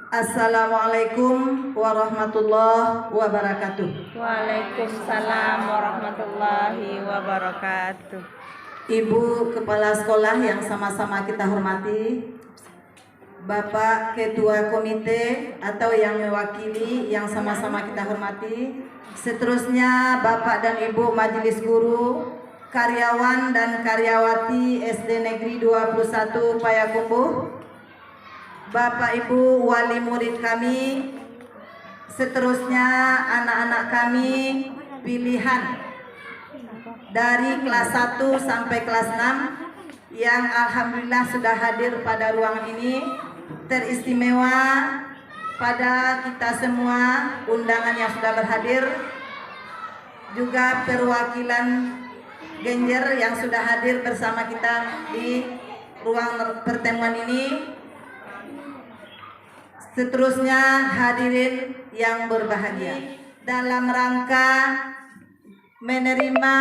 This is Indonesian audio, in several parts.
Assalamualaikum warahmatullahi wabarakatuh. Waalaikumsalam warahmatullahi wabarakatuh. Ibu Kepala Sekolah yang sama-sama kita hormati, Bapak Ketua Komite atau yang mewakili yang sama-sama kita hormati, seterusnya Bapak dan Ibu Majelis Guru, karyawan dan karyawati SD Negeri 21 Payakumbuh, Bapak Ibu wali murid kami, seterusnya anak-anak kami pilihan dari kelas 1 sampai kelas 6 yang alhamdulillah sudah hadir pada ruangan ini. Teristimewa pada kita semua undangan yang sudah berhadir, juga perwakilan Genjer yang sudah hadir bersama kita di ruang pertemuan ini. Seterusnya hadirin yang berbahagia, dalam rangka menerima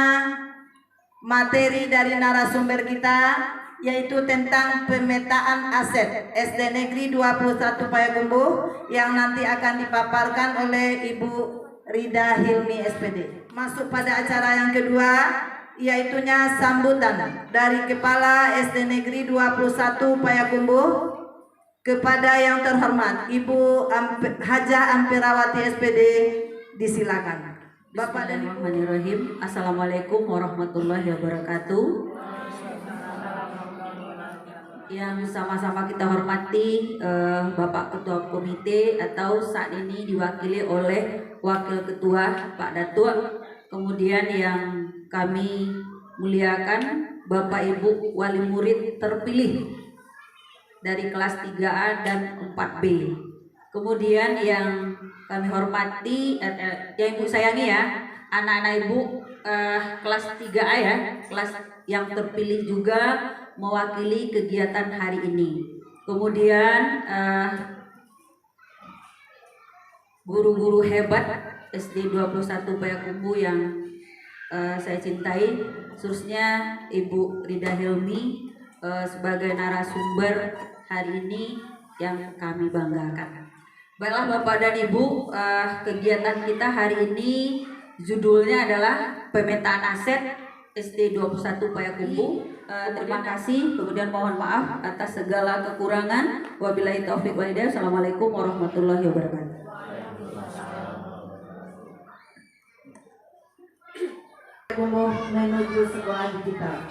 materi dari narasumber kita, yaitu tentang pemetaan aset SD Negeri 21 Payakumbuh yang nanti akan dipaparkan oleh Ibu Rida Hilmi SPD. Masuk pada acara yang kedua, yaitunya sambutan dari Kepala SD Negeri 21 Payakumbuh kepada yang terhormat Ibu Hajah Ampirawati SPD, disilakan. Bapak dan Ibu. Bismillahirrahmanirrahim. Assalamualaikum warahmatullahi wabarakatuh. Yang sama-sama kita hormati Bapak Ketua Komite atau saat ini diwakili oleh Wakil Ketua Pak Datuk. Kemudian yang kami muliakan Bapak Ibu wali murid terpilih dari kelas 3A dan 4B. Kemudian yang kami hormati, yang Ibu sayangi ya, anak-anak Ibu kelas 3A ya, kelas yang terpilih juga mewakili kegiatan hari ini. Kemudian guru-guru hebat SD 21 Payakumbuh yang saya cintai, khususnya Ibu Rida Hilmi sebagai narasumber hari ini yang kami banggakan. Baiklah Bapak dan Ibu, kegiatan kita hari ini judulnya adalah pemetaan aset SD 21 Payakumbuh. Terima kasih, kemudian mohon maaf atas segala kekurangan. Wabillahi taufik wal hidayah. Assalamualaikum warahmatullahi wabarakatuh. Menuju sekolah digital.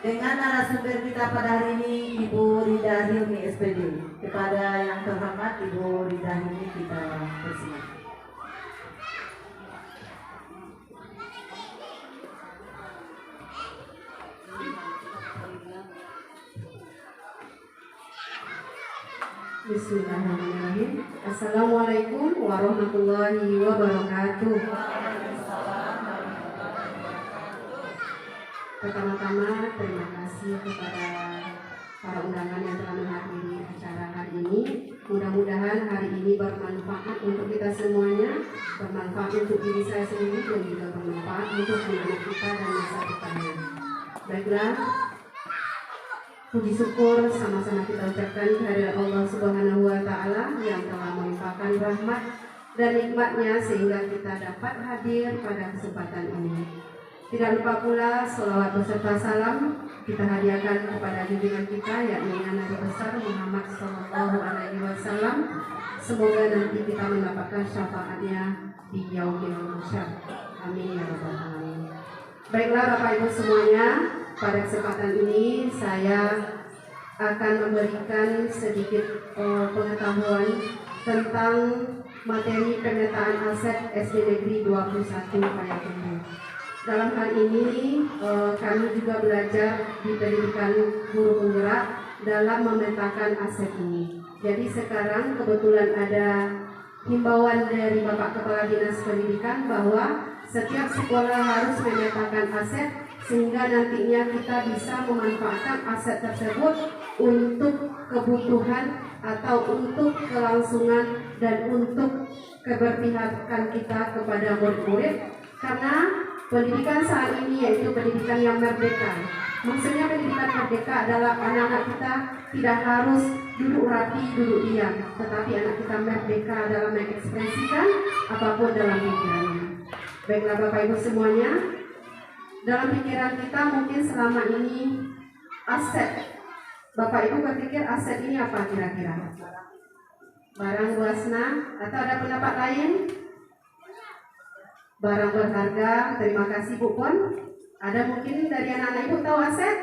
Dengan narasumber kita pada hari ini Ibu Rida Hilmi SPD. Kepada yang terhormat Ibu Rida Hilmi kita persilakan. Bismillahirrahmanirrahim. Assalamualaikum warahmatullahi wabarakatuh. Pertama-tama terima kasih kepada para undangan yang telah menghadiri acara hari ini. Mudah-mudahan hari ini bermanfaat untuk kita semuanya, bermanfaat untuk diri saya sendiri dan juga bermanfaat untuk anak-anak kita dan masa depannya. Baiklah, puji syukur sama-sama kita ucapkan kepada Allah Subhanahu wa Ta'ala yang telah melimpahkan rahmat dan nikmatnya sehingga kita dapat hadir pada kesempatan ini. Tidak lupa pula sholawat beserta salam kita hadiahkan kepada junjungan kita, yakni Nabi besar Muhammad Sallallahu Alaihi Wasallam. Semoga nanti kita mendapatkan syafaatnya di yaumil mahsyar. Amin ya rabbal alamin. Baiklah Bapak Ibu semuanya, pada kesempatan ini saya akan memberikan sedikit pengetahuan tentang materi pemetaan aset SD Negeri 21 Payakumbuh. Dalam hal ini kami juga belajar di pendidikan guru penggerak dalam memetakan aset ini. Jadi sekarang kebetulan ada himbauan dari Bapak Kepala Dinas Pendidikan bahwa setiap sekolah harus memetakan aset sehingga nantinya kita bisa memanfaatkan aset tersebut untuk kebutuhan atau untuk kelangsungan dan untuk keberpihakan kita kepada murid-murid, karena Pendidikan saat ini yaitu pendidikan yang merdeka. Maksudnya pendidikan merdeka adalah anak-anak kita tidak harus duduk rapi, duduk diam, tetapi anak kita merdeka dalam mengekspresikan apapun dalam pikirannya. Baiklah Bapak Ibu semuanya, dalam pikiran kita mungkin selama ini aset. Bapak Ibu berpikir aset ini apa kira-kira? Barang luasna atau ada pendapat lain? Barang berharga. Terima kasih Bu Pon. Ada mungkin dari anak-anak Ibu tahu aset?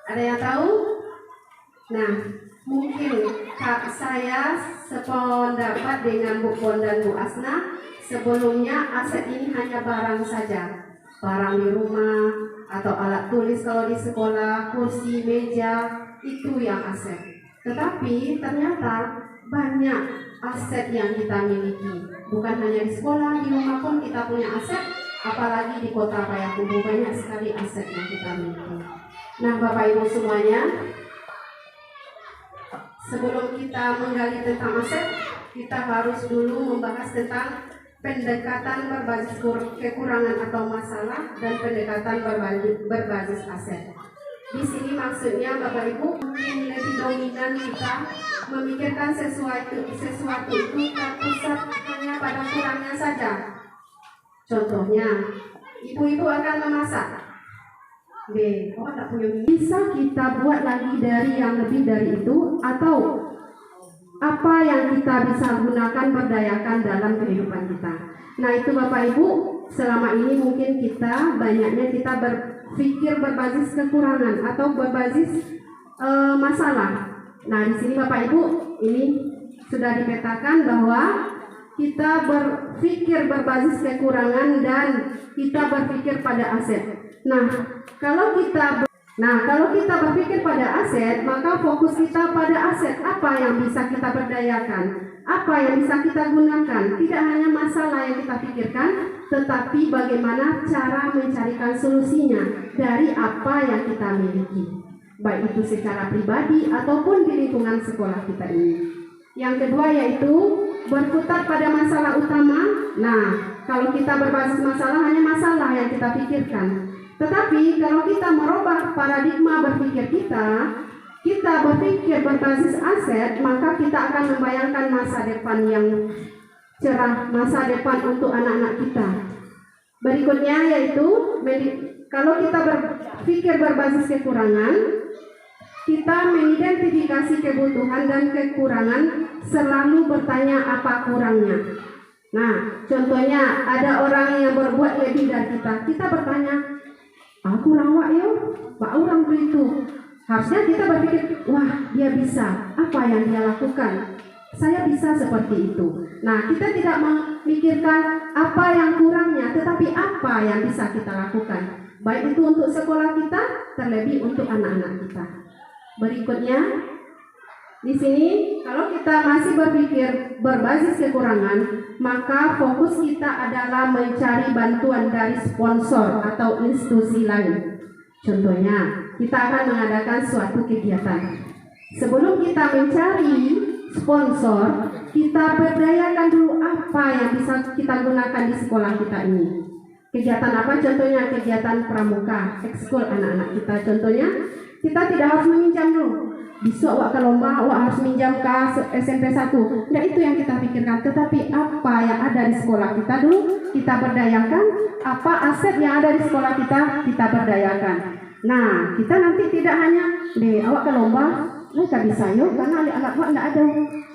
Ada yang tahu? Nah, mungkin saya sependapat dengan Bu Pon dan Bu Asna. Sebelumnya aset ini hanya barang saja, barang di rumah atau alat tulis kalau di sekolah, kursi, meja, itu yang aset. Tetapi ternyata banyak aset yang kita miliki. Bukan hanya di sekolah, di rumah pun kita punya aset. Apalagi di kota Payakumbuh banyak sekali aset yang kita miliki. Nah Bapak Ibu semuanya, sebelum kita menggali tentang aset, kita harus dulu membahas tentang pendekatan berbasis kekurangan atau masalah dan pendekatan berbasis aset. Di sini maksudnya Bapak Ibu mungkin lebih dominan kita memikirkan sesuatu itu terpusat hanya pada kurangnya saja. Contohnya, ibu-ibu akan memasak. Oh tak punya minyak. Bisa kita buat lagi dari yang lebih dari itu, atau apa yang kita bisa gunakan berdayakan dalam kehidupan kita. Nah itu Bapak Ibu, selama ini mungkin banyaknya kita berpikir berbasis kekurangan atau berbasis masalah. Nah di sini Bapak Ibu ini sudah dipetakan bahwa kita berpikir berbasis kekurangan dan kita berpikir pada aset. Nah kalau kita berpikir pada aset, maka fokus kita pada aset. Apa yang bisa kita berdayakan, apa yang bisa kita gunakan. Tidak hanya masalah yang kita pikirkan, tetapi bagaimana cara mencarikan solusinya dari apa yang kita miliki, baik itu secara pribadi ataupun di lingkungan sekolah kita ini. Yang kedua yaitu berputar pada masalah utama. Nah, kalau kita berbasis masalah, hanya masalah yang kita pikirkan. Tetapi kalau kita merubah paradigma berpikir kita berpikir berbasis aset, maka kita akan membayangkan masa depan yang cerah, masa depan untuk anak-anak kita. Berikutnya yaitu kalau kita berpikir berbasis kekurangan, kita mengidentifikasi kebutuhan dan kekurangan, selalu bertanya apa kurangnya. Nah, contohnya ada orang yang berbuat lebih dari kita bertanya, aku kurang wak yo, pak orang itu. Harusnya kita berpikir, wah dia bisa, apa yang dia lakukan, saya bisa seperti itu. Nah kita tidak memikirkan apa yang kurangnya, tetapi apa yang bisa kita lakukan, baik itu untuk sekolah kita, terlebih untuk anak-anak kita. Berikutnya di sini kalau kita masih berpikir berbasis kekurangan, maka fokus kita adalah mencari bantuan dari sponsor atau institusi lain. Contohnya, kita akan mengadakan suatu kegiatan. Sebelum kita mencari sponsor, kita berdayakan dulu apa yang bisa kita gunakan di sekolah kita ini. Kegiatan apa? Contohnya kegiatan pramuka, ekskul anak-anak kita. Contohnya, kita tidak harus meminjam dulu. Besok wak ke lomba, wak harus minjam ke SMP 1. Nah itu yang kita pikirkan. Tetapi apa yang ada di sekolah kita dulu, kita berdayakan. Apa aset yang ada di sekolah kita berdayakan. Nah, kita nanti tidak hanya awak ke lomba, mereka bisa yuk, karena anak wak tidak ada.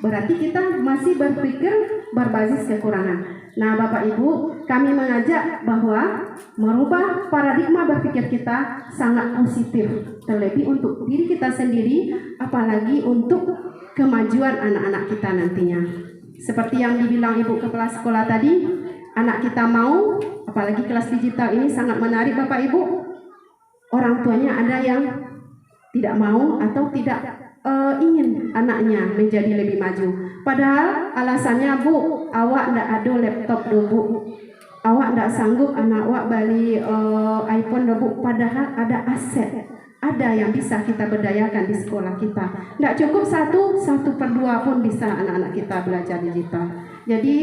Berarti kita masih berpikir berbasis kekurangan. Nah, Bapak Ibu, kami mengajak bahwa merubah paradigma berpikir kita sangat positif, terlebih untuk diri kita sendiri, apalagi untuk kemajuan anak-anak kita nantinya. Seperti yang dibilang Ibu Kepala Sekolah tadi, anak kita mau, apalagi kelas digital ini sangat menarik Bapak Ibu. Orang tuanya ada yang tidak mau atau tidak ingin anaknya menjadi lebih maju. Padahal alasannya, Bu, awak ndak ada laptop do, Bu. Awak ndak sanggup anak awak beli iPhone do, Bu. Padahal ada aset, ada yang bisa kita berdayakan di sekolah kita. Ndak cukup 1/2 pun bisa anak-anak kita belajar digital. Jadi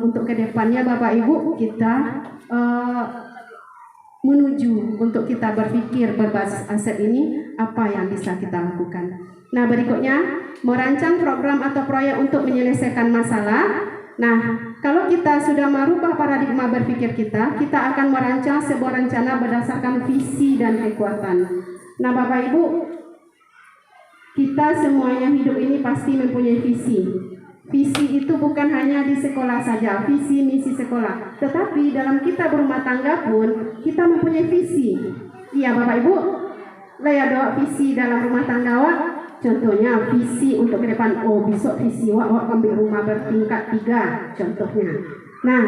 untuk kedepannya Bapak Ibu kita menuju untuk kita berpikir berbasis aset ini apa yang bisa kita lakukan. Nah, berikutnya merancang program atau proyek untuk menyelesaikan masalah. Nah, kalau kita sudah merubah paradigma berpikir kita akan merancang sebuah rencana berdasarkan visi dan kekuatan. Nah, Bapak Ibu, kita semuanya hidup ini pasti mempunyai visi. Visi itu bukan hanya di sekolah saja, visi misi sekolah, tetapi dalam kita berumah tangga pun kita mempunyai visi. Iya Bapak Ibu, laya doa visi dalam rumah tangga wak. Contohnya visi untuk ke depan, oh besok visi wak ambil rumah bertingkat 3 contohnya. Nah,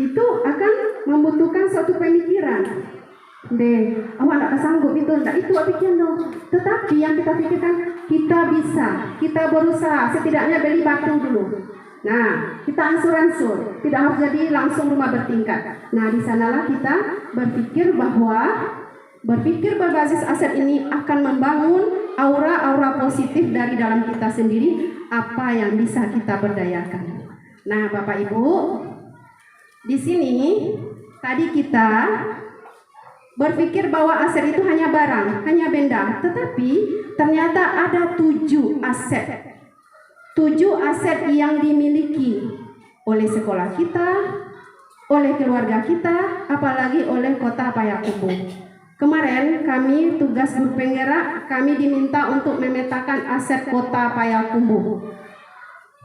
itu akan membutuhkan suatu pemikiran. Awak tak sanggup itu, tak itu awak pikir dong. Tetapi yang kita pikirkan, kita bisa, kita berusaha, setidaknya beli batu dulu. Nah, kita ansur-ansur, tidak harus jadi langsung rumah bertingkat. Nah, di sanalah kita berpikir bahwa berpikir berbasis aset ini akan membangun aura-aura positif dari dalam kita sendiri, apa yang bisa kita berdayakan. Nah, Bapak Ibu, di sini tadi kita berpikir bahwa aset itu hanya barang, hanya benda, tetapi ternyata ada 7 aset. 7 aset yang dimiliki oleh sekolah kita, oleh keluarga kita, apalagi oleh Kota Payakumbuh. Kemarin kami tugas guru penggerak, kami diminta untuk memetakan aset Kota Payakumbuh.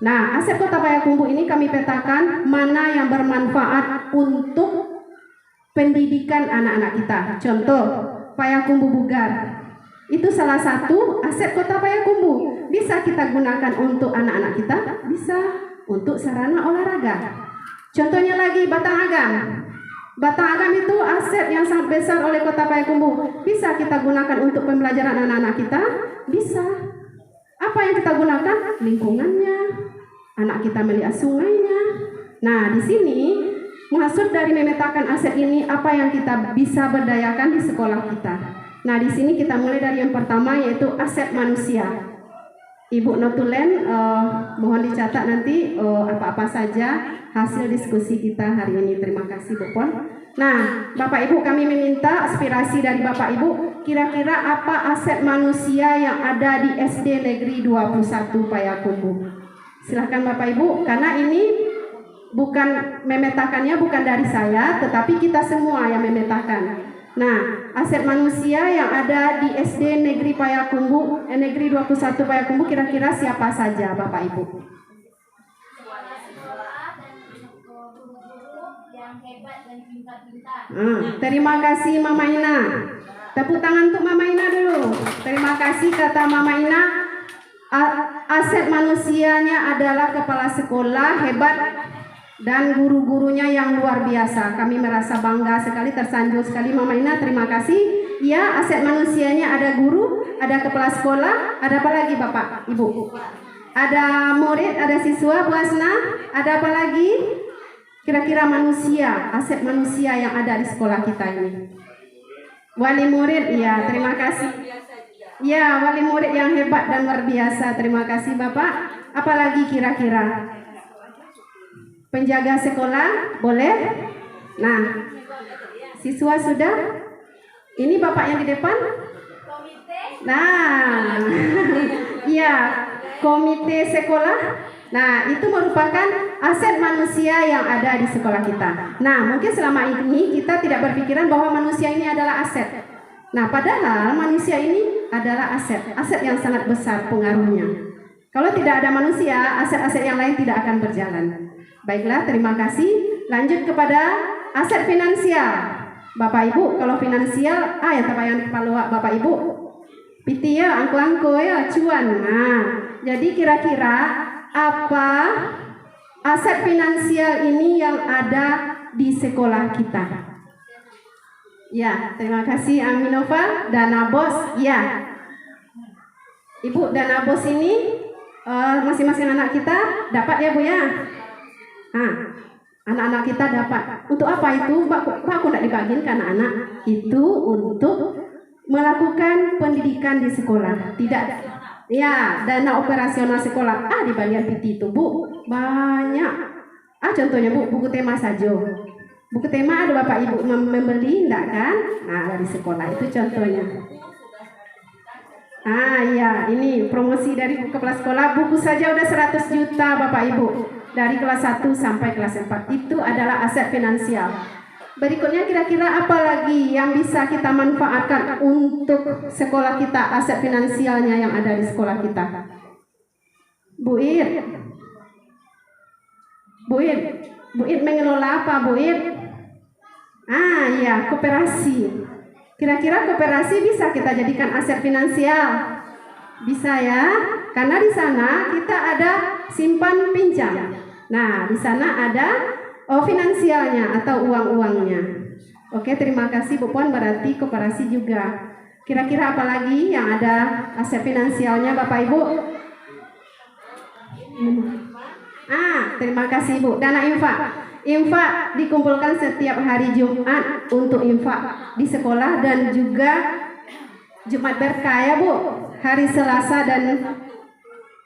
Nah, aset Kota Payakumbuh ini kami petakan mana yang bermanfaat untuk pendidikan anak-anak kita. Contoh, Payakumbuh Bugar. Itu salah satu aset Kota Payakumbuh. Bisa kita gunakan untuk anak-anak kita, bisa untuk sarana olahraga. Contohnya lagi Batang Agam. Batang Agam itu aset yang sangat besar oleh Kota Payakumbuh. Bisa kita gunakan untuk pembelajaran anak-anak kita? Bisa. Apa yang kita gunakan? Lingkungannya. Anak kita melihat sungainya. Nah, di sini maksud dari memetakan aset ini apa yang kita bisa berdayakan di sekolah kita. Nah, di sini kita mulai dari yang pertama yaitu aset manusia. Ibu notulen mohon dicatat nanti apa-apa saja hasil diskusi kita hari ini. Terima kasih Bu Pon. Nah, Bapak Ibu, kami meminta aspirasi dari Bapak Ibu, kira-kira apa aset manusia yang ada di SD Negeri 21 Payakumbuh. Silahkan Bapak Ibu, karena ini bukan memetakannya bukan dari saya, tetapi kita semua yang memetakan. Nah, aset manusia yang ada di SD Negeri Payakumbuh, Negeri 21 Payakumbuh kira-kira siapa saja Bapak Ibu? Terima kasih Mama Ina. Tepuk tangan untuk Mama Ina dulu. Terima kasih kata Mama Ina. Aset manusianya adalah kepala sekolah hebat dan guru-gurunya yang luar biasa. Kami merasa bangga sekali, tersanjung sekali Mama Ina, terima kasih. Ya, aset manusianya ada guru, ada kepala sekolah, ada apa lagi Bapak, Ibu? Ada murid, ada siswa, Bu Asna, ada apa lagi? Kira-kira manusia, aset manusia yang ada di sekolah kita ini. Wali murid, ya terima kasih. Ya, wali murid yang hebat dan luar biasa, terima kasih Bapak. Apalagi kira-kira? Penjaga sekolah, boleh? Nah, siswa sudah? Ini Bapak yang di depan? Nah, ya, komite sekolah. Nah, itu merupakan aset manusia yang ada di sekolah kita. Nah, mungkin selama ini kita tidak berpikiran bahwa manusia ini adalah aset. Nah, padahal manusia ini adalah aset yang sangat besar pengaruhnya. Kalau tidak ada manusia, aset-aset yang lain tidak akan berjalan. Baiklah, terima kasih. Lanjut kepada aset finansial. Bapak Ibu, kalau finansial, ya apa yang kepala Bapak Ibu? Piti ya, angko-angko ya, cuan. Nah, jadi kira-kira apa aset finansial ini yang ada di sekolah kita? Ya, terima kasih Aminova. Dana bos, ya. Ibu, dana bos ini masing-masing anak kita dapat ya Bu ya? Nah, anak-anak kita dapat. Untuk apa itu? Pak, aku tidak dibagiin ke anak-anak. Itu untuk melakukan pendidikan di sekolah. Tidak, ya, dana operasional sekolah. Di bagian PT itu Bu, banyak. Contohnya Bu, buku tema saja. Buku tema ada Bapak Ibu membeli enggak kan? Nah, dari sekolah itu contohnya. Iya, ini promosi dari kepala sekolah. Buku saja udah 100 juta Bapak Ibu. Dari kelas 1 sampai kelas 4. Itu adalah aset finansial. Berikutnya kira-kira apa lagi yang bisa kita manfaatkan untuk sekolah kita, aset finansialnya yang ada di sekolah kita? Bu Ir. Bu Ir mengelola apa Bu Ir? Iya, koperasi. Kira-kira koperasi bisa kita jadikan aset finansial? Bisa ya, karena di sana kita ada simpan pinjam. Nah, di sana ada finansialnya atau uang-uangnya. Oke, terima kasih Bu Puan, berarti koperasi juga. Kira-kira apa lagi yang ada aset finansialnya Bapak Ibu? Terima kasih Bu. Dana infak. Infak dikumpulkan setiap hari Jumat untuk infak di sekolah dan juga Jumat berkah ya Bu, hari Selasa dan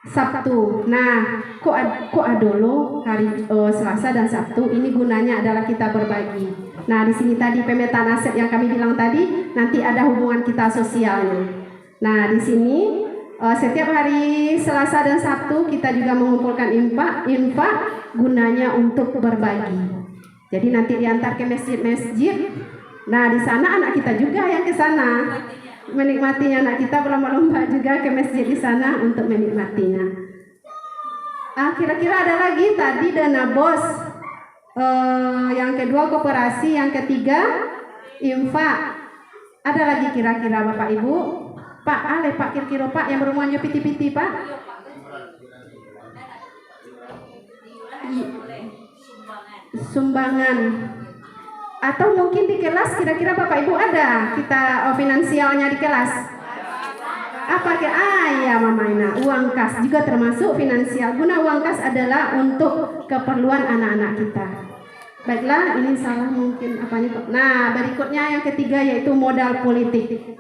Sabtu. Nah, kok dulu hari Selasa dan Sabtu ini gunanya adalah kita berbagi. Nah, di sini tadi pemetaan aset yang kami bilang tadi, nanti ada hubungan kita sosialnya. Nah, di sini setiap hari Selasa dan Sabtu kita juga mengumpulkan infak gunanya untuk berbagi. Jadi nanti diantar ke masjid-masjid. Nah, di sana anak kita juga yang ke sana menikmatinya. Anak kita berlomba-lomba juga ke masjid di sana untuk menikmatinya. Kira-kira ada lagi tadi dana BOS. Yang kedua koperasi, yang ketiga infak. Ada lagi kira-kira Bapak Ibu? Pak, Pak kira-kira Pak yang berumurannya piti-piti Pak? Sumbangan. Atau mungkin di kelas kira-kira Bapak Ibu ada kita finansialnya di kelas? Apa ya Mama Ina, uang kas juga termasuk finansial. Guna uang kas adalah untuk keperluan anak-anak kita. Baiklah, ini salah mungkin apanya. Nah, berikutnya yang ketiga yaitu modal politik.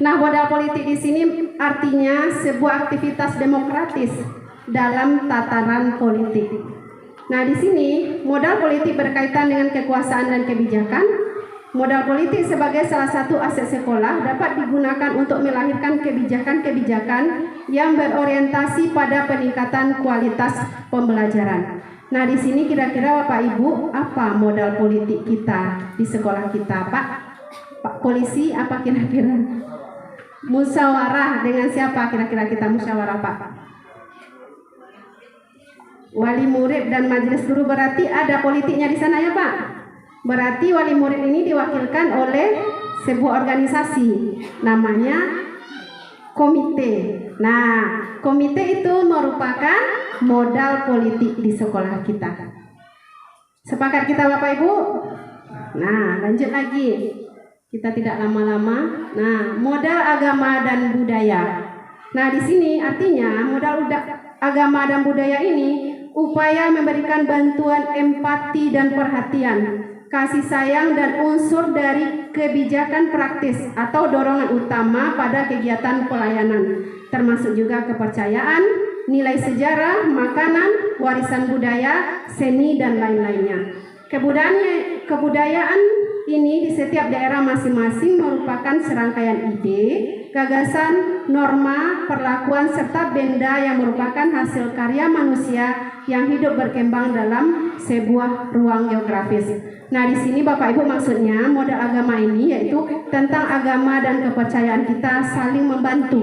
Nah, modal politik di sini artinya sebuah aktivitas demokratis dalam tataran politik. Nah, di sini modal politik berkaitan dengan kekuasaan dan kebijakan. Modal politik sebagai salah satu aset sekolah dapat digunakan untuk melahirkan kebijakan-kebijakan yang berorientasi pada peningkatan kualitas pembelajaran. Nah, di sini kira-kira Bapak Ibu apa modal politik kita di sekolah kita, Pak? Pak Polisi apa kira-kira? Musyawarah dengan siapa kira-kira kita musyawarah Pak? Wali murid dan majelis guru, berarti ada politiknya di sana ya Pak? Berarti wali murid ini diwakilkan oleh sebuah organisasi namanya komite. Nah, komite itu merupakan modal politik di sekolah kita. Sepakat kita Bapak Ibu? Nah, lanjut lagi. Kita tidak lama-lama. Nah, modal agama dan budaya. Nah, di sini artinya modal agama dan budaya ini upaya memberikan bantuan empati dan perhatian, kasih sayang dan unsur dari kebijakan praktis atau dorongan utama pada kegiatan pelayanan, termasuk juga kepercayaan, nilai sejarah, makanan, warisan budaya, seni dan lain-lainnya. Kebudayaan ini di setiap daerah masing-masing merupakan serangkaian ide, gagasan, norma, perlakuan, serta benda yang merupakan hasil karya manusia yang hidup berkembang dalam sebuah ruang geografis. Nah, di sini Bapak Ibu maksudnya modal agama ini yaitu tentang agama dan kepercayaan kita saling membantu.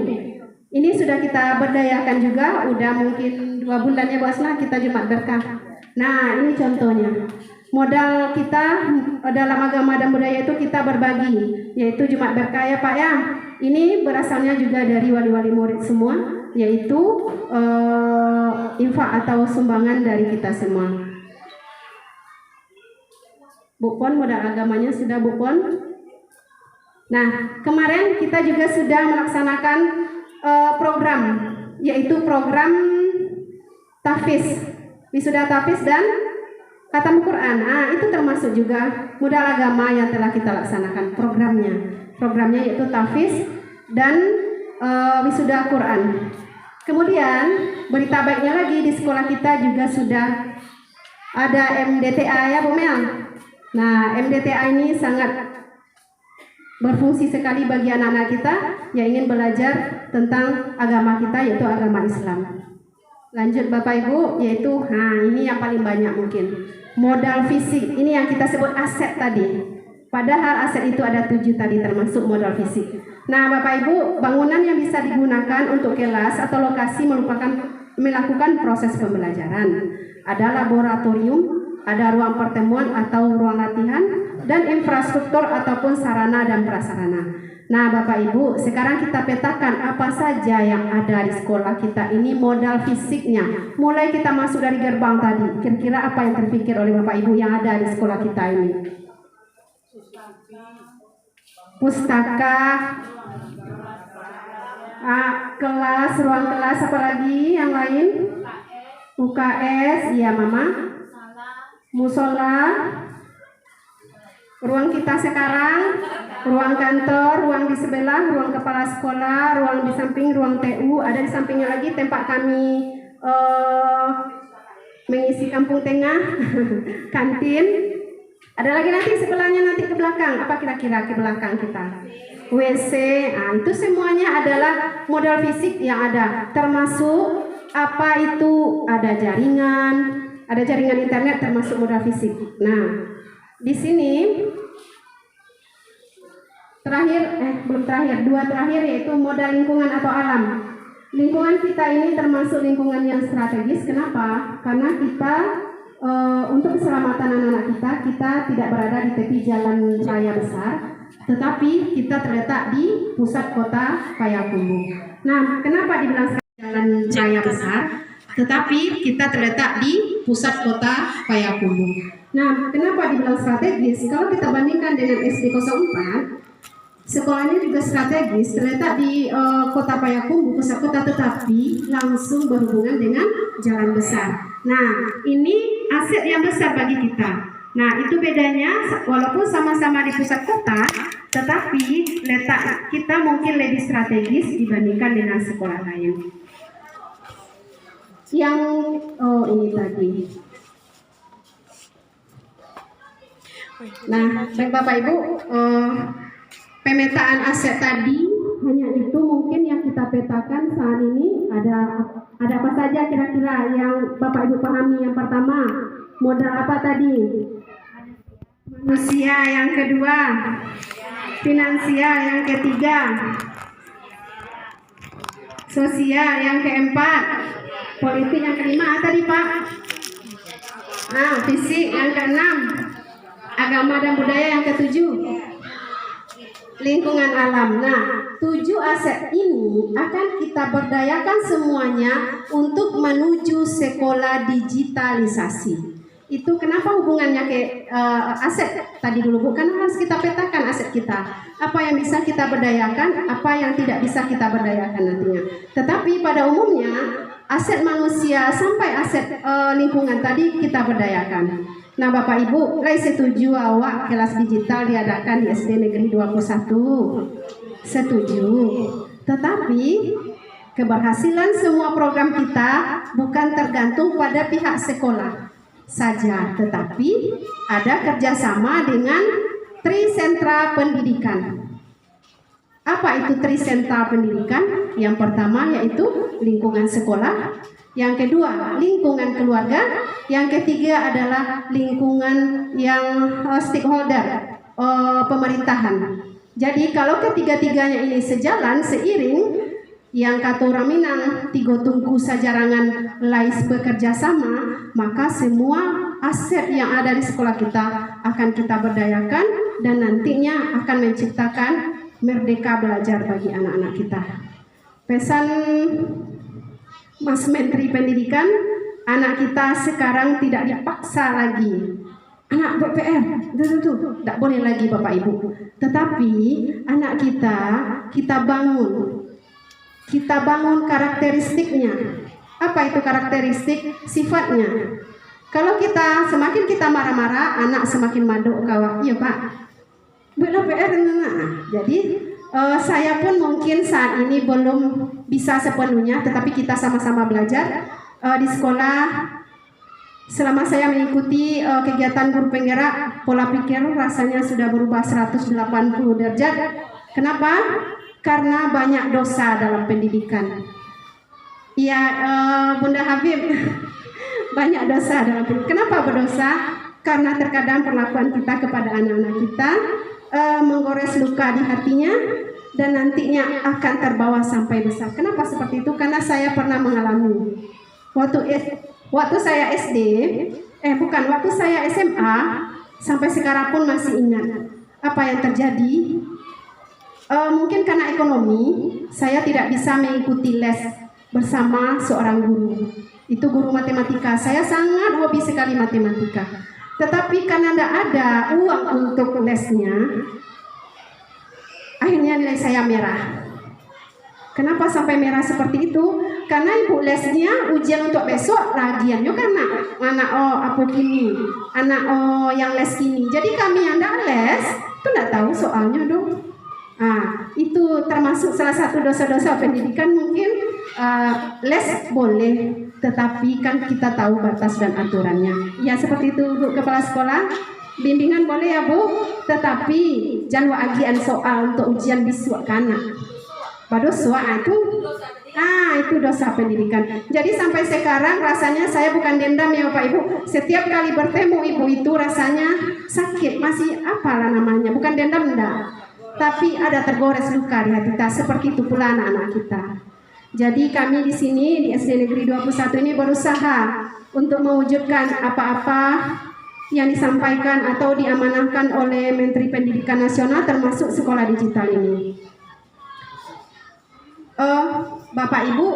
Ini sudah kita berdayakan juga, udah mungkin 2 bulan ya Bosna kita Jumat Berkah. Nah, ini contohnya. Modal kita dalam agama dan budaya itu kita berbagi, yaitu Jumat Berkah ya Pak ya. Ini berasalnya juga dari wali-wali murid semua, yaitu infak atau sumbangan dari kita semua. Bu Pon, modal agamanya sudah Bu Pon. Nah, kemarin kita juga sudah melaksanakan program, yaitu program tahfiz, wisuda tahfiz dan khatam Quran. Itu termasuk juga modal agama yang telah kita laksanakan programnya. Programnya yaitu tahfiz dan wisuda Quran. Kemudian berita baiknya lagi di sekolah kita juga sudah Ada MDTA ya Bu Mel. Nah, MDTA ini sangat berfungsi sekali bagi anak-anak kita yang ingin belajar tentang agama kita, yaitu agama Islam. Lanjut Bapak Ibu, yaitu ini yang paling banyak mungkin. Modal fisik, ini yang kita sebut aset tadi. Padahal aset itu ada 7 tadi termasuk modal fisik. Nah Bapak Ibu, bangunan yang bisa digunakan untuk kelas atau lokasi melakukan proses pembelajaran. Ada laboratorium, ada ruang pertemuan atau ruang latihan, dan infrastruktur ataupun sarana dan prasarana. Nah Bapak Ibu, sekarang kita petakan apa saja yang ada di sekolah kita ini modal fisiknya. Mulai kita masuk dari gerbang tadi, kira-kira apa yang terpikir oleh Bapak Ibu yang ada di sekolah kita ini? Pustaka, kelas, ruang kelas, apa lagi yang lain? UKS, iya Mama. Musola, ruang kita sekarang, ruang kantor, ruang di sebelah, ruang kepala sekolah, ruang di samping, ruang TU, ada di sampingnya lagi tempat kami mengisi kampung tengah, kantin. Ada lagi nanti sebelahnya nanti ke belakang, apa kira-kira ke belakang kita? WC, itu semuanya adalah modal fisik yang ada, termasuk apa itu ada jaringan internet termasuk modal fisik. Nah, di sini belum terakhir, 2 terakhir yaitu modal lingkungan atau alam. Lingkungan kita ini termasuk lingkungan yang strategis. Kenapa? Karena kita untuk keselamatan anak-anak kita tidak berada di tepi jalan raya besar, tetapi kita terletak di pusat kota Payakumbuh. Nah, kenapa dibilang jalan raya besar? Tetapi kita terletak di pusat kota Payakumbuh. Nah, kenapa dibilang strategis? Kalau kita bandingkan dengan SD 04, sekolahnya juga strategis, terletak di kota Payakumbuh, pusat kota, tetapi langsung berhubungan dengan jalan besar. Nah, ini aset yang besar bagi kita. Nah, itu bedanya, walaupun sama-sama di pusat kota, tetapi letak kita mungkin lebih strategis dibandingkan dengan sekolah lain. Yang ini tadi. Nah, baik Bapak Ibu, pemetaan aset tadi hanya itu mungkin yang kita petakan saat ini. Ada apa saja kira-kira yang Bapak Ibu pahami? Yang pertama, modal apa tadi? Manusia. Yang kedua, finansial. Yang ketiga, sosial. Yang keempat, politik. Yang kelima tadi Pak, fisik. Yang keenam, agama dan budaya. Yang ketujuh, lingkungan alam. Nah, 7 aset ini akan kita berdayakan semuanya untuk menuju sekolah digitalisasi. Itu kenapa hubungannya ke aset tadi dulu, bukan harus kita petakan aset kita. Apa yang bisa kita berdayakan, apa yang tidak bisa kita berdayakan nantinya. Tetapi pada umumnya aset manusia sampai aset lingkungan tadi kita berdayakan. Nah Bapak Ibu, saya setuju awak kelas digital diadakan di SD Negeri 21. Setuju. Tetapi keberhasilan semua program kita bukan tergantung pada pihak sekolah saja, tetapi ada kerjasama dengan Trisentra Pendidikan. Apa itu Trisentra Pendidikan? Yang pertama yaitu lingkungan sekolah, yang kedua lingkungan keluarga, yang ketiga adalah lingkungan yang stakeholder, pemerintahan. Jadi kalau ketiga-tiganya ini sejalan, seiring, yang kata orang Minang, tiga tungku sajarangan lais bekerja sama, maka semua aset yang ada di sekolah kita akan kita berdayakan dan nantinya akan menciptakan merdeka belajar bagi anak-anak kita. Pesan Mas Menteri Pendidikan, anak kita sekarang tidak dipaksa lagi. Anak ber-PR, tidak boleh lagi Bapak Ibu. Tetapi anak kita bangun. Kita bangun karakteristiknya. Apa itu karakteristik? Sifatnya. Kalau kita semakin kita marah-marah, anak semakin maduk kawak. Iya Pak. Bela PR. Jadi saya pun mungkin saat ini belum bisa sepenuhnya, tetapi kita sama-sama belajar di sekolah. selama saya mengikuti kegiatan guru penggerak, pola pikir rasanya sudah berubah 180 derajat. Kenapa? Karena banyak dosa dalam pendidikan. Iya, Bunda Habib, banyak dosa dalam pendidikan. Kenapa berdosa? Karena terkadang perlakuan kita kepada anak-anak kita menggores luka di hatinya dan nantinya akan terbawa sampai besar. Kenapa seperti itu? Karena saya pernah mengalami. Waktu saya SD, waktu saya SMA, sampai sekarang pun masih ingat apa yang terjadi. Mungkin karena ekonomi, saya tidak bisa mengikuti les bersama seorang guru. Itu guru matematika. Saya sangat hobi sekali matematika. Tetapi karena tidak ada uang untuk lesnya, akhirnya nilai saya merah. Kenapa sampai merah seperti itu? Karena ibu lesnya ujian untuk besok lagian juga anak apa kini, anak yang les kini. Jadi kami yang tidak les itu tidak tahu soalnya dong. Itu termasuk salah satu dosa-dosa pendidikan. Mungkin les boleh, tetapi kan kita tahu batas dan aturannya. Ya seperti itu Bu Kepala Sekolah. Bimbingan boleh ya Bu, tetapi jangan agian soal untuk ujian besok anak. Dosa itu dosa pendidikan. Jadi sampai sekarang rasanya saya bukan dendam ya Bapak Ibu. Setiap kali bertemu ibu itu rasanya sakit, masih apalah namanya, bukan dendam enggak. Tapi ada tergores luka di hati kita. Seperti itu pula anak-anak kita. Jadi kami di sini di SD Negeri 21 ini berusaha untuk mewujudkan apa-apa yang disampaikan atau diamanahkan oleh Menteri Pendidikan Nasional termasuk sekolah digital ini. Bapak Ibu,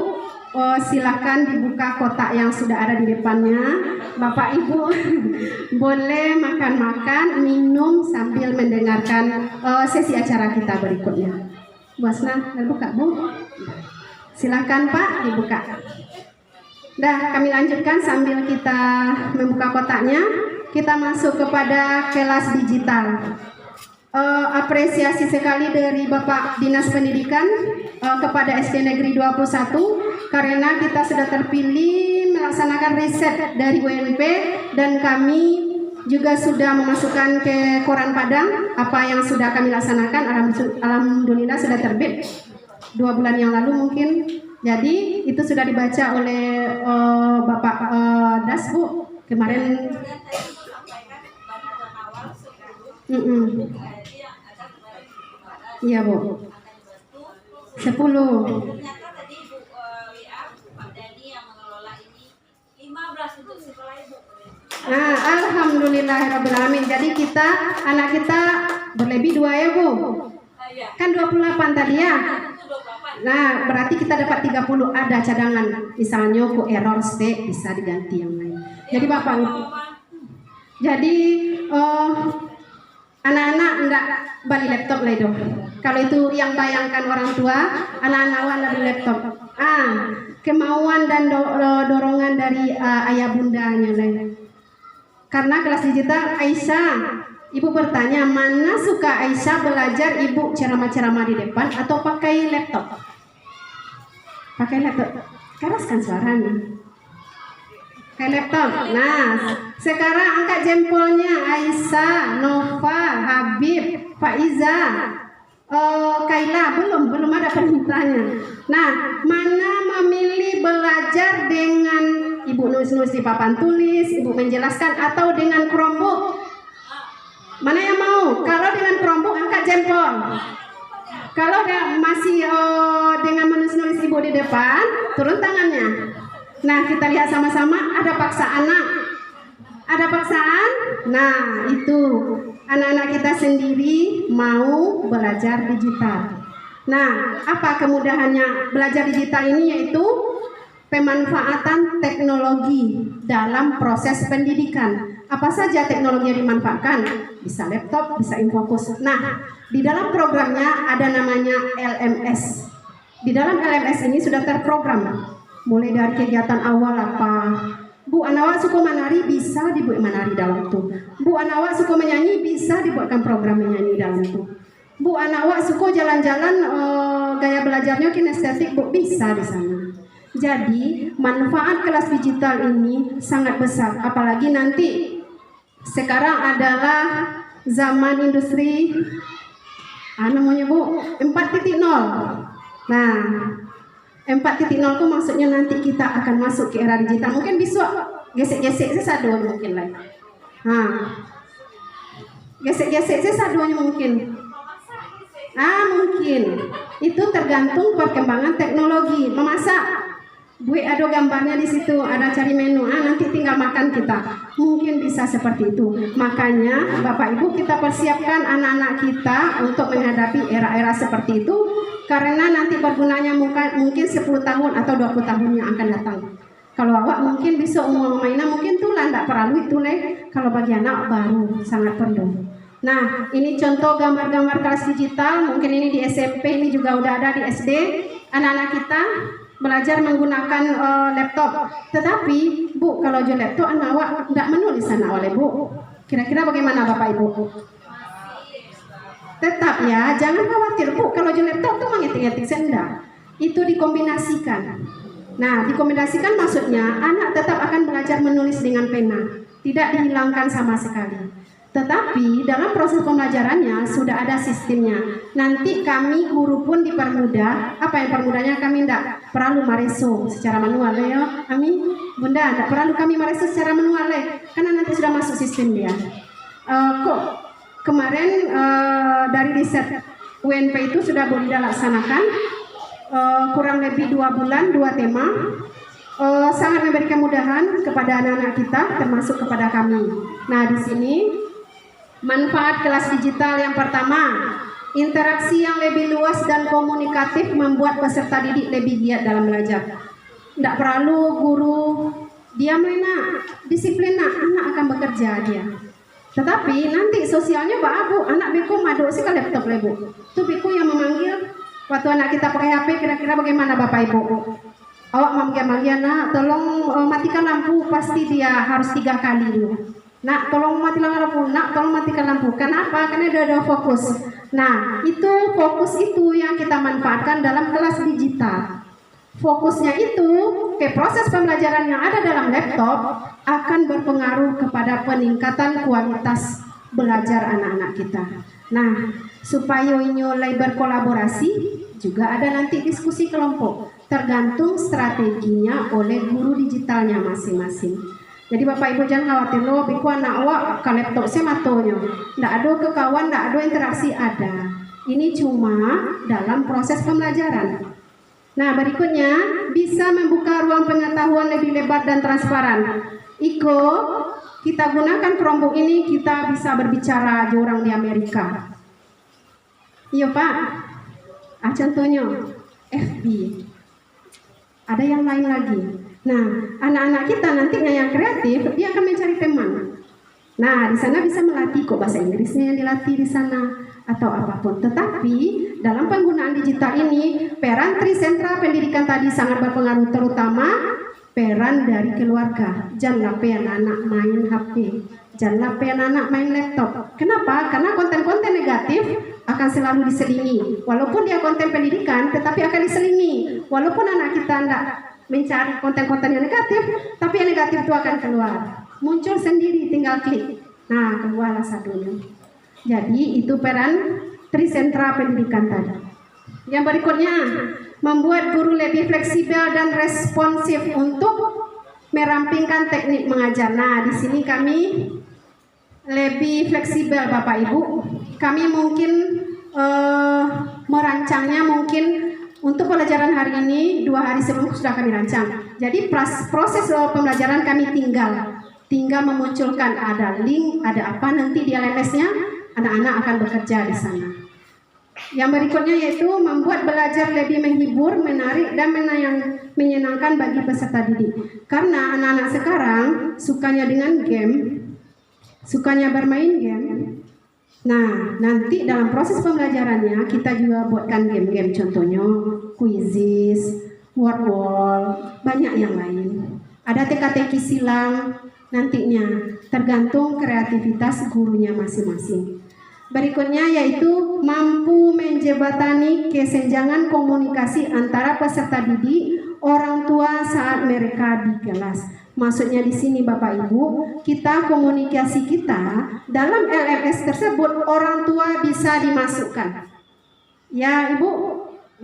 silakan dibuka kotak yang sudah ada di depannya. Bapak Ibu boleh makan-makan, minum sambil mendengarkan sesi acara kita berikutnya. Bu Asna, buka Bu. Silakan Pak, dibuka. Kami lanjutkan sambil kita membuka kotaknya. Kita masuk kepada kelas digital. Apresiasi sekali dari Bapak Dinas Pendidikan kepada SD Negeri 21 karena kita sudah terpilih melaksanakan riset dari UNP dan kami juga sudah memasukkan ke Koran Padang apa yang sudah kami laksanakan. Alhamdulillah sudah terbit 2 bulan yang lalu mungkin. Jadi itu sudah dibaca oleh Bapak Das Bu kemarin. Iya Bu. 10. Ternyata tadi Ibu WA Pak Dani yang mengelola ini 15 untuk sekolah Ibu. Alhamdulillahirrabbilalamin. Jadi anak kita berlebih 2 ya Bu. Kan 28 tadi ya. Nah berarti kita dapat 30 ada cadangan. Misalnya ku error state bisa diganti yang lain. Jadi Bapak jadi anak-anak enggak beli laptop lah itu. Kalau itu yang bayangkan orang tua, anak-anak awak beli laptop. Kemauan dan dorongan dari ayah bundanya lah. Karena kelas digital Aisyah, ibu bertanya mana suka Aisyah belajar ibu ceramah-ceramah di depan atau pakai laptop? Pakai laptop. Keraskan suaranya. Pakai laptop. Nah, sekarang angkat jempolnya Aisyah, Nova, Habib, Faiza, Kaila belum ada permintaannya. Nah, mana memilih belajar dengan ibu nulis-nulis di papan tulis, ibu menjelaskan atau dengan Chromebook? Mana yang mau? Kalau dengan Chromebook angkat jempol. Kalau masih dengan menulis-nulis ibu di depan, turun tangannya. Nah, kita lihat sama-sama ada paksa anak. Ada paksaan? Nah, itu anak-anak kita sendiri mau belajar digital. Nah, apa kemudahannya belajar digital ini? Yaitu pemanfaatan teknologi dalam proses pendidikan. Apa saja teknologi yang dimanfaatkan? Bisa laptop, bisa infocus. Nah, di dalam programnya ada namanya LMS. Di dalam LMS ini sudah terprogram. Mulai dari kegiatan awal apa? Bu, anak suka menari, bisa dibuat menari dalam itu. Bu, anak suka menyanyi, bisa dibuatkan program menyanyi dalam itu. Bu, anak suka jalan-jalan, gaya belajarnya kinestetik, Bu, bisa di sana. Jadi manfaat kelas digital ini sangat besar, apalagi nanti sekarang adalah zaman industri namanya Bu 4.0. Nah, 4.0 itu maksudnya nanti kita akan masuk ke era digital. Mungkin besok gesek-gesek sesaduanya mungkin lah. Nah, gesek-gesek sesaduanya mungkin. Mungkin itu tergantung perkembangan teknologi. Memasak, Bu ada gambarnya di situ, ada cari menu. Nanti tinggal makan kita. Mungkin bisa seperti itu. Makanya Bapak Ibu kita persiapkan anak-anak kita untuk menghadapi era-era seperti itu, karena nanti bergunanya mungkin 10 tahun atau 20 tahun yang akan datang. Kalau awak mungkin bisa umur mainan mungkin tuh lah, tidak perlu itu leh. Kalau bagi anak baru sangat perlu. Nah, ini contoh gambar-gambar kelas digital. Mungkin ini di SMP, ini juga udah ada di SD. Anak-anak kita belajar menggunakan laptop. Tetapi Bu, kalau jual laptop anak awak tidak menulis sana oleh Bu. Kira-kira bagaimana Bapak Ibu? Tetap ya, jangan khawatir Bu, kalau jual laptop tuh mengetik-ngetik senda. Itu dikombinasikan. Nah, dikombinasikan maksudnya anak tetap akan belajar menulis dengan pena, tidak dihilangkan sama sekali. Tetapi dalam proses pembelajarannya sudah ada sistemnya. Nanti kami guru pun dipermudah. Apa yang permudahnya? Kami tidak perlu mereso secara manual ya. Kami Bunda tidak perlu kami mereso secara manual karena nanti sudah masuk sistem dia. Kemarin dari riset UNP itu sudah boleh dilaksanakan kurang lebih 2 bulan 2 tema. Sangat memberikan kemudahan kepada anak-anak kita termasuk kepada kami. Nah, di sini manfaat kelas digital yang pertama, interaksi yang lebih luas dan komunikatif membuat peserta didik lebih giat dalam belajar. Tidak perlu guru diam disiplin anak akan bekerja dia. Tetapi nanti sosialnya Bu, anak beku maduk sih ke laptop Bu. Itu beku yang memanggil waktu anak kita pakai HP, kira-kira bagaimana Bapak Ibu? Awak memanggil nak tolong matikan lampu, pasti dia harus 3 kali dulu. Nak tolong matikan lampu, nak tolong matikan lampu. Kenapa? Karena dia ada fokus. Nah, itu fokus itu yang kita manfaatkan dalam kelas digital. Fokusnya itu ke proses pembelajaran yang ada dalam laptop akan berpengaruh kepada peningkatan kualitas belajar anak-anak kita. Nah, supaya ini mulai berkolaborasi, juga ada nanti diskusi kelompok. Tergantung strateginya oleh guru digitalnya masing-masing. Jadi Bapak Ibu jangan khawatir loh, biku anak awak ke laptop saya matonya. Nggak ada ke kawan, nggak ada interaksi ada. Ini cuma dalam proses pembelajaran. Nah, berikutnya bisa membuka ruang pengetahuan lebih lebar dan transparan. Iko, kita gunakan Chromebook ini, kita bisa berbicara orang di Amerika. Iya Pak. Contohnya FB. Ada yang lain lagi. Nah, anak-anak kita nantinya yang kreatif, dia akan mencari teman. Nah, di sana bisa melatih kok bahasa Inggrisnya yang dilatih di sana atau apapun. Tetapi dalam penggunaan digital ini, peran trisentra pendidikan tadi sangat berpengaruh, terutama peran dari keluarga. Jangan sampai anak-anak main HP, jangan sampai anak-anak main laptop. Kenapa? Karena konten-konten negatif akan selalu diselingi. Walaupun dia konten pendidikan, tetapi akan diselingi. Walaupun anak kita tidak mencari konten-konten yang negatif, tapi yang negatif itu akan keluar. Muncul sendiri, tinggal klik. Nah, keluarlah satunya. Jadi itu peran trisentra pendidikan tadi. Yang berikutnya, membuat guru lebih fleksibel dan responsif untuk merampingkan teknik mengajar. Nah, di sini kami lebih fleksibel Bapak Ibu. Kami mungkin merancangnya mungkin untuk pelajaran hari ini 2 hari sebelum sudah kami rancang. Jadi proses pembelajaran kami tinggal memunculkan ada link, ada apa nanti di LMS-nya, anak-anak akan bekerja di sana. Yang berikutnya yaitu membuat belajar lebih menghibur, menarik, dan menyenangkan bagi peserta didik. Karena anak-anak sekarang sukanya dengan game, sukanya bermain game. Nah, nanti dalam proses pembelajarannya kita juga buatkan game-game, contohnya quizzes, word wall, banyak yang lain. Ada teka-teki silang nantinya, tergantung kreativitas gurunya masing-masing. Berikutnya yaitu mampu menjembatani kesenjangan komunikasi antara peserta didik, orang tua saat mereka di kelas. Maksudnya di sini Bapak Ibu, kita komunikasi kita dalam LMS tersebut orang tua bisa dimasukkan. Ya Ibu,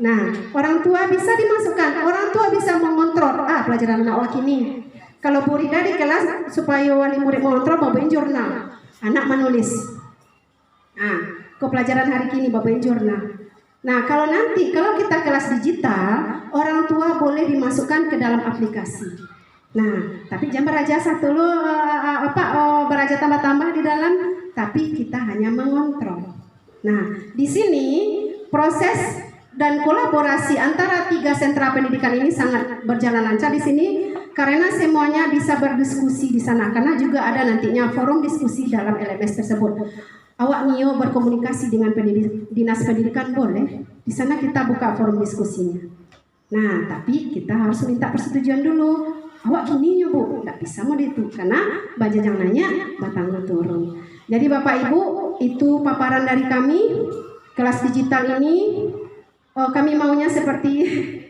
nah orang tua bisa dimasukkan, orang tua bisa mengontrol pelajaran anak wak ini. Kalau Bu Rida di kelas supaya wali murid mengontrol bawain jurnal, anak menulis. Nah, ke pelajaran hari ini bawain jurnal. Nah, kalau kita kelas digital, orang tua boleh dimasukkan ke dalam aplikasi. Nah, tapi jangan berajasa dulu beraja tambah-tambah di dalam, tapi kita hanya mengontrol. Nah, di sini proses dan kolaborasi antara 3 sentra pendidikan ini sangat berjalan lancar di sini karena semuanya bisa berdiskusi di sana karena juga ada nantinya forum diskusi dalam LMS tersebut. Awak Nio berkomunikasi dengan dinas pendidikan boleh. Di sana kita buka forum diskusinya. Nah, tapi kita harus minta persetujuan dulu. Awak gini Bu, tidak bisa mau itu karena bajajang nanya batang turun. Jadi Bapak Ibu, itu paparan dari kami kelas digital ini. Kami maunya seperti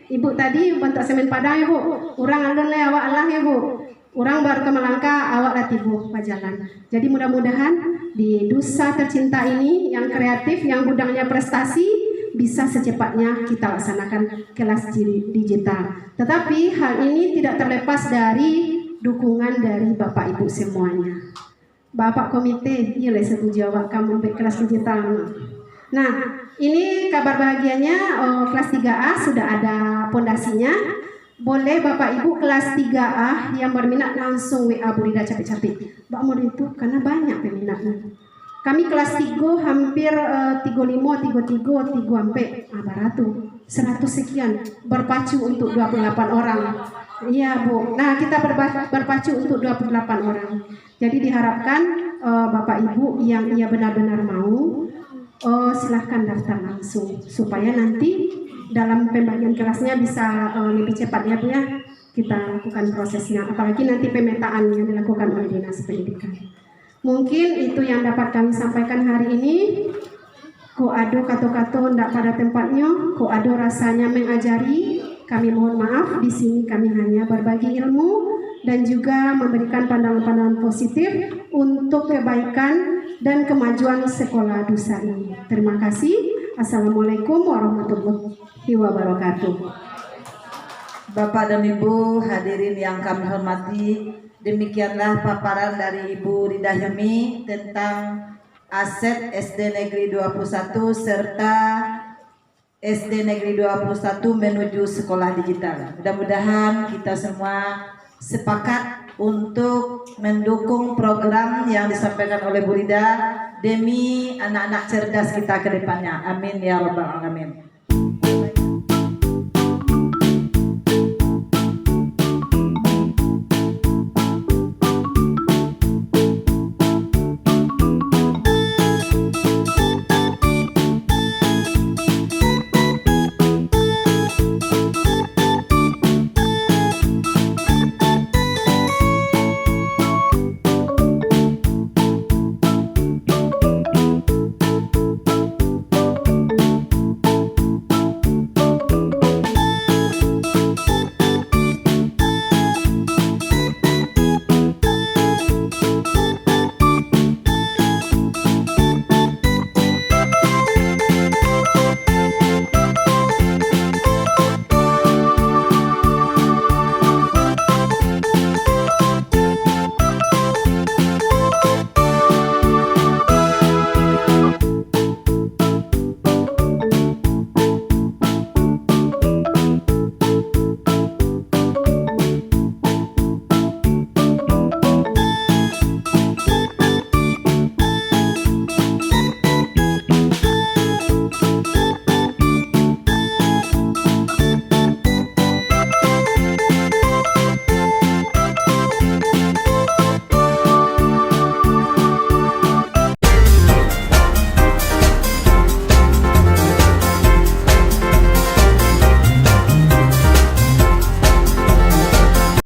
Ibu tadi bentuk semen padang ya Bu. Urang alun le awak Allah ya Bu. Urang baru ke Melangka awak latih Bu pajalan. Jadi mudah-mudahan di Dusa Tercinta ini yang kreatif, yang gudangnya prestasi bisa secepatnya kita laksanakan kelas digital. Tetapi hal ini tidak terlepas dari dukungan dari Bapak Ibu semuanya. Bapak komite, iya setuju awak kamu kelas digital. Nah, ini kabar bahagianya kelas 3A sudah ada pondasinya. Boleh Bapak Ibu kelas 3A yang berminat langsung WA Bu Rida capek-capek. Mbak mau itu karena banyak peminatnya. Kami kelas 3 hampir 35, 33, 3 sampai beratu 100 sekian berpacu untuk 28 orang. Iya Bu. Nah, kita berpacu untuk 28 orang. Jadi diharapkan Bapak Ibu yang benar-benar mau silahkan daftar langsung supaya nanti dalam pembagian kelasnya bisa lebih cepat ya Bu ya kita lakukan prosesnya, apalagi nanti pemetaan yang dilakukan oleh Dinas Pendidikan. Mungkin itu yang dapat kami sampaikan hari ini. Ko ado kato-kato ndak pada tempatnya, ko ado rasanya mengajari. Kami mohon maaf, di sini kami hanya berbagi ilmu dan juga memberikan pandangan-pandangan positif untuk kebaikan dan kemajuan sekolah Dusa ini. Terima kasih. Assalamualaikum warahmatullahi wabarakatuh. Bapak dan Ibu hadirin yang kami hormati, demikianlah paparan dari Ibu Rida Hilmi tentang aset SD Negeri 21 serta SD Negeri 21 menuju sekolah digital. Mudah-mudahan kita semua sepakat untuk mendukung program yang disampaikan oleh Bu Rida demi anak-anak cerdas kita ke depannya. Amin ya rabbal alamin.